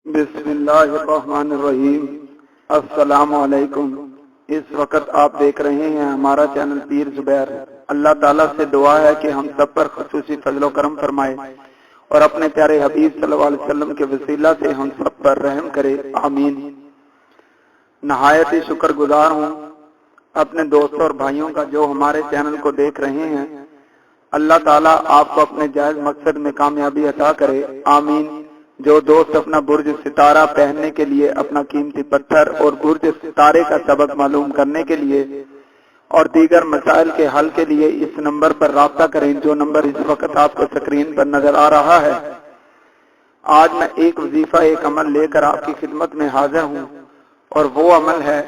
बिस्मिल्लाहिर्रहमानिर्रहीम। अस्सलाम वालेकुम। इस वक्त आप देख रहे हैं हमारा चैनल पीर जुबैर। अल्लाह ताला से दुआ है कि हम सब पर खुसूसी फजलो करम फरमाए और अपने प्यारे हबीब सल्लल्लाहु अलैहि वसल्लम के वसीला से हम सब पर रहम करे, आमीन। नहायत ही शुक्रगुजार हूँ अपने दोस्तों और भाइयों का जो हमारे चैनल को देख रहे हैं। अल्लाह ताला आपको अपने जायज मकसद में कामयाबी अता करे, आमीन। जो दोस्त अपना बुर्ज सितारा पहनने के लिए, अपना कीमती पत्थर और बुर्ज सितारे का सबक मालूम करने के लिए और दीगर मसाइल के हल के लिए इस नंबर पर राब्ता करें, जो नंबर इस वक्त आपको स्क्रीन पर नजर आ रहा है। आज मैं एक वजीफा, एक अमल लेकर आपकी खिदमत में हाजिर हूँ और वो अमल है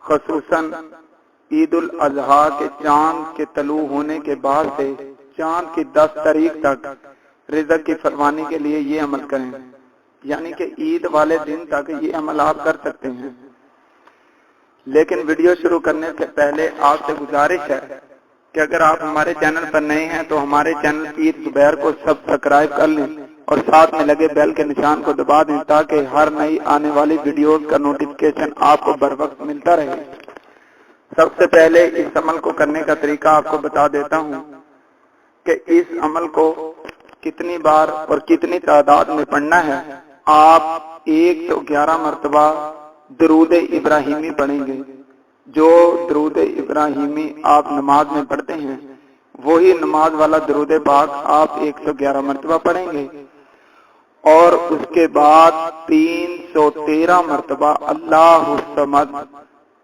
खसूसन ईद उल अजहा के चांद के तलू होने के बाद से चांद की 10 तारीख तक रिज़्क की फरमानी के लिए ये अमल करें। यानी कि ईद वाले दिन तक ये अमल आप कर सकते हैं। लेकिन वीडियो शुरू करने से पहले आपसे गुजारिश है कि अगर आप हमारे चैनल पर नए हैं तो हमारे चैनल पीर जुबैर को सब्सक्राइब कर लें और साथ में लगे बेल के निशान को दबा दें ताकि हर नई आने वाली वीडियोस का नोटिफिकेशन आपको बर वक्त मिलता रहे। सबसे पहले इस अमल को करने का तरीका आपको बता देता हूँ कि इस अमल को कितनी बार और कितनी तादाद में पढ़ना है। आप 111 मरतबा दरूद इब्राहिमी पढ़ेंगे। जो दरूद इब्राहिमी आप नमाज में पढ़ते हैं वही नमाज वाला दरूद पाक आप 111 मरतबा पढ़ेंगे और उसके बाद 313 मरतबा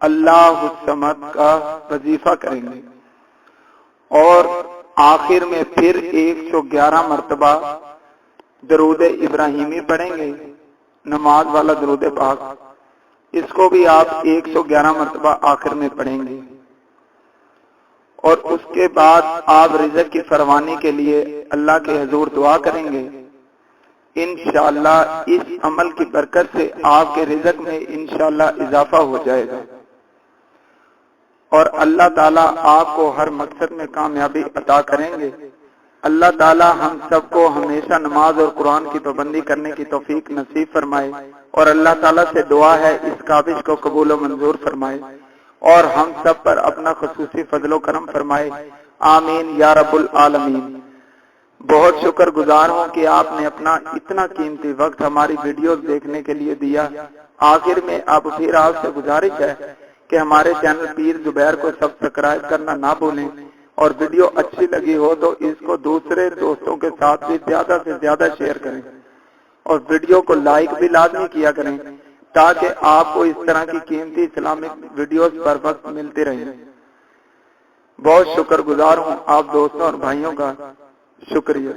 अल्लाहु समद का वजीफा करेंगे और आखिर में फिर 111 मरतबा दरूद इब्राहिमी पढ़ेंगे, नमाज वाला दरूद पाक। इसको भी आप 111 मरतबा आखिर में पढ़ेंगे और उसके बाद आप रिज़्क की फरमानी के लिए अल्लाह के हुजूर दुआ करेंगे। इंशाअल्लाह इस अमल की बरकत से आपके रिज़्क में इंशाअल्लाह इजाफा हो जाएगा और अल्लाह ताला आपको हर मकसद में कामयाबी अता करेंगे। अल्लाह ताला हम सबको हमेशा नमाज और कुरान की पाबंदी करने की तौफीक नसीब फरमाए और अल्लाह ताला से दुआ है इस काबिश को कबूल व मंजूर फरमाए और हम सब पर अपना खुसूसी फजलो करम फरमाए, आमीन या रब्बुल आलमीन। बहुत शुक्रगुजार हूँ कि आपने अपना इतना कीमती वक्त हमारी वीडियोस देखने के लिए दिया। आखिर में अब फिर आपसे गुजारिश है कि हमारे चैनल पीर जुबैर को सब्सक्राइब करना ना भूलें और वीडियो अच्छी लगी हो तो इसको दूसरे दोस्तों के साथ भी ज्यादा से ज्यादा शेयर करें और वीडियो को लाइक भी लाजमी किया करें ताकि आपको इस तरह की कीमती इस्लामिक वीडियोस बर वक्त मिलती रहे। बहुत शुक्रगुजार हूँ आप दोस्तों और भाइयों का। शुक्रिया।